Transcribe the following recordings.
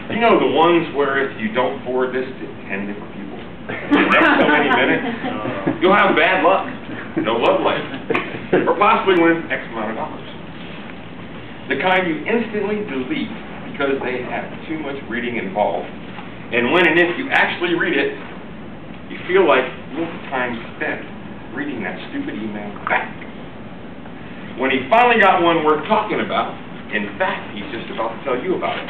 You know the ones where if you don't forward this to 10 different people in the next so many minutes, you'll have bad luck, no love life, or possibly win X amount of dollars. The kind you instantly delete because they have too much reading involved. And when and if you actually read it, you feel like you have the time spent reading that stupid email back. When he finally got one worth talking about, in fact, he's just about to tell you about it.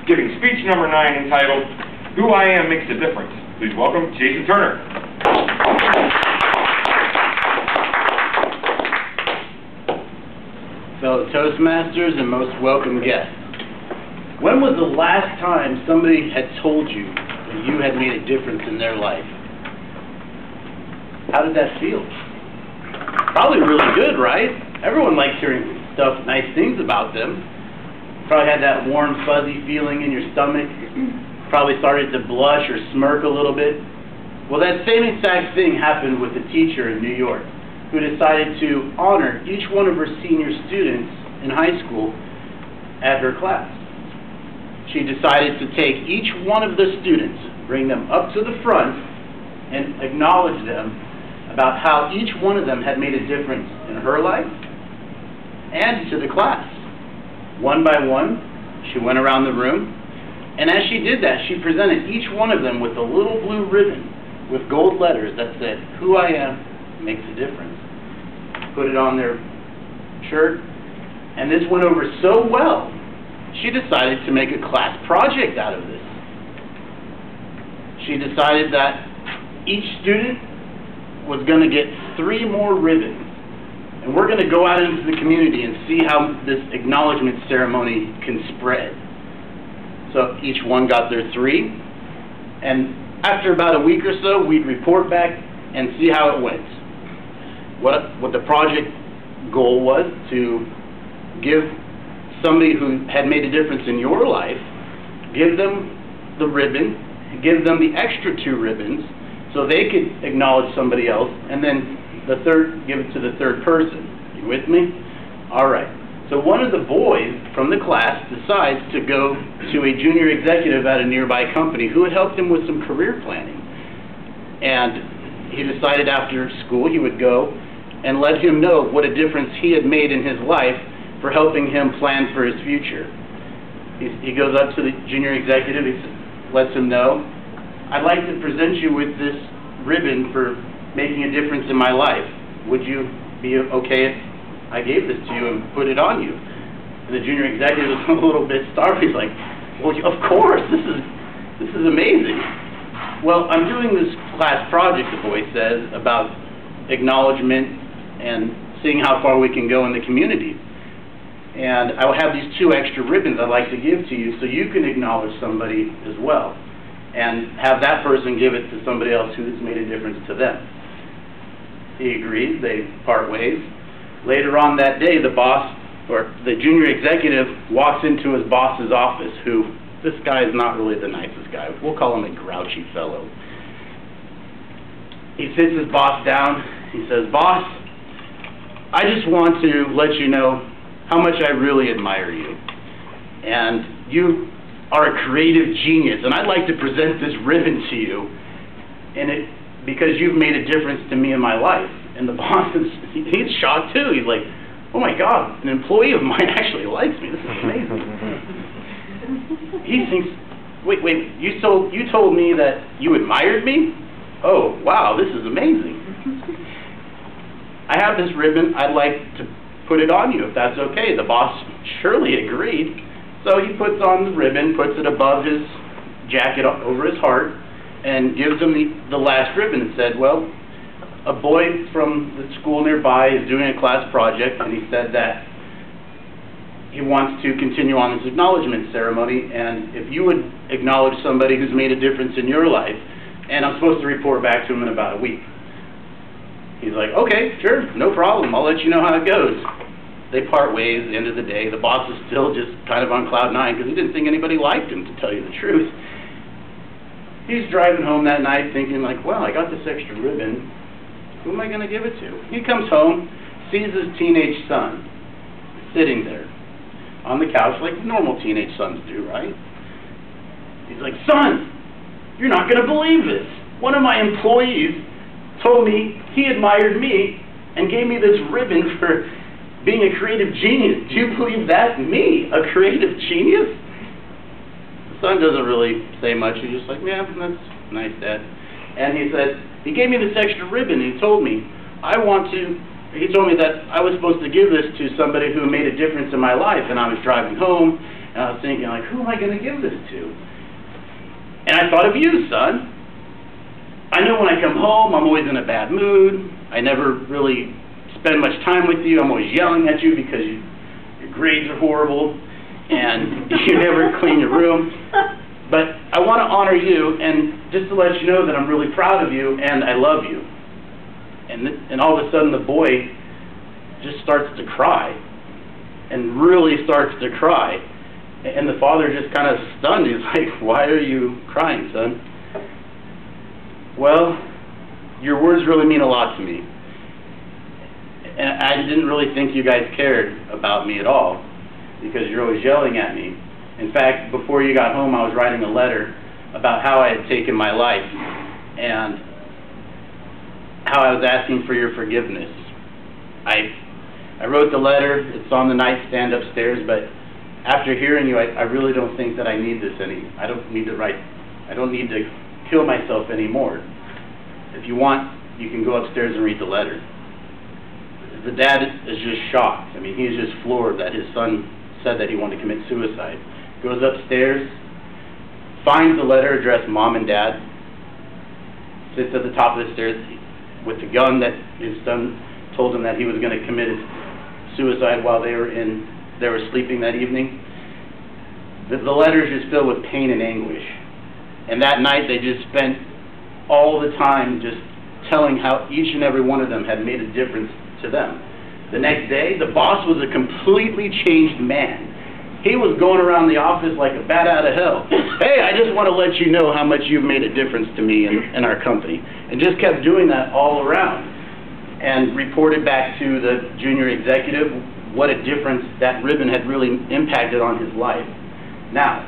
Giving speech number 9 entitled, Who I Am Makes a Difference. Please welcome Jason Turner. Fellow Toastmasters and most welcome guests. When was the last time somebody had told you that you had made a difference in their life? How did that feel? Probably really good, right? Everyone likes hearing nice things about them. Probably had that warm, fuzzy feeling in your stomach. Probably started to blush or smirk a little bit. Well, that same exact thing happened with a teacher in New York who decided to honor each one of her senior students in high school at her class. She decided to take each one of the students, bring them up to the front, and acknowledge them about how each one of them had made a difference in her life and to the class. One by one, she went around the room, and as she did that, she presented each one of them with a little blue ribbon with gold letters that said, Who I am makes a difference. Put it on their shirt, and this went over so well, she decided to make a class project out of this. She decided that each student was going to get 3 more ribbons. And we're going to go out into the community and see how this acknowledgement ceremony can spread. So each one got their 3. And after about a week or so, we'd report back and see how it went. What the project goal was to give somebody who had made a difference in your life, give them the ribbon, give them the extra 2 ribbons so they could acknowledge somebody else, and then the third, give it to the third person. You with me? All right. So one of the boys from the class decides to go to a junior executive at a nearby company who had helped him with some career planning. And he decided after school he would go and let him know what a difference he had made in his life for helping him plan for his future. He goes up to the junior executive, he lets him know, I'd like to present you with this ribbon for making a difference in my life. Would you be okay if I gave this to you and put it on you? And the junior executive was a little bit startled. He's like, well, of course, this is amazing. Well, I'm doing this class project, the boy says, about acknowledgement and seeing how far we can go in the community. And I will have these 2 extra ribbons I'd like to give to you so you can acknowledge somebody as well and have that person give it to somebody else who's made a difference to them. He agrees. They part ways. Later on that day, the boss, or the junior executive, walks into his boss's office, who, this guy is not really the nicest guy. We'll call him a grouchy fellow. He sits his boss down. He says, Boss, I just want to let you know how much I really admire you. And you are a creative genius, and I'd like to present this ribbon to you because you've made a difference to me in my life. And the boss, he's shocked too. He's like, oh my God, an employee of mine actually likes me. This is amazing. He thinks, wait, you told me that you admired me? Oh, wow, this is amazing. I have this ribbon. I'd like to put it on you if that's okay. The boss surely agreed. So he puts on the ribbon, puts it above his jacket over his heart, and gives him the last ribbon and said, well, a boy from the school nearby is doing a class project, and he said that he wants to continue on this acknowledgement ceremony, and if you would acknowledge somebody who's made a difference in your life, and I'm supposed to report back to him in about a week. He's like, okay, sure, no problem. I'll let you know how it goes. They part ways at the end of the day. The boss is still just kind of on cloud 9 because he didn't think anybody liked him, to tell you the truth. He's driving home that night thinking like, well, I got this extra ribbon. Who am I going to give it to? He comes home, sees his teenage son sitting there on the couch like normal teenage sons do, right? He's like, son, you're not going to believe this. One of my employees told me he admired me and gave me this ribbon for being a creative genius. Do you believe that? Me, a creative genius? The son doesn't really say much. He's just like, yeah, that's nice, Dad. And he said, he gave me this extra ribbon. He told me, he told me that I was supposed to give this to somebody who made a difference in my life. And I was driving home, and I was thinking, like, who am I going to give this to? And I thought of you, son. I know when I come home, I'm always in a bad mood. I never really spend much time with you. I'm always yelling at you because your grades are horrible, and you never clean your room. But I want to honor you, and just to let you know that I'm really proud of you, and I love you. And all of a sudden, the boy just starts to cry, and really starts to cry. And the father just kind of stunned. He's like, why are you crying, son? Well, your words really mean a lot to me. And I didn't really think you guys cared about me at all, because you're always yelling at me. In fact, before you got home, I was writing a letter about how I had taken my life and how I was asking for your forgiveness. I wrote the letter. It's on the nightstand upstairs, but after hearing you, I really don't think that I need this I don't need to kill myself anymore. If you want, you can go upstairs and read the letter. The dad is just shocked. I mean, he's just floored that his son said that he wanted to commit suicide. Goes upstairs, finds the letter addressed Mom and Dad, sits at the top of the stairs with the gun that his son told him that he was going to commit suicide while they were sleeping that evening. The letter is just filled with pain and anguish. And that night they just spent all the time just telling how each and every one of them had made a difference to them. The next day, the boss was a completely changed man. He was going around the office like a bat out of hell. Hey, I just want to let you know how much you've made a difference to me and our company. And just kept doing that all around. And reported back to the junior executive what a difference that ribbon had really impacted on his life. Now,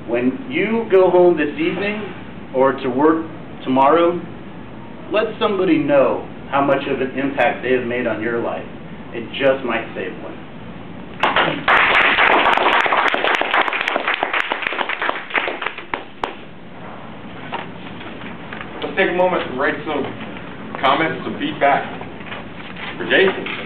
when you go home this evening or to work tomorrow, let somebody know how much of an impact they have made on your life. It just might save one. Let's take a moment and write some comments, some feedback for Jason.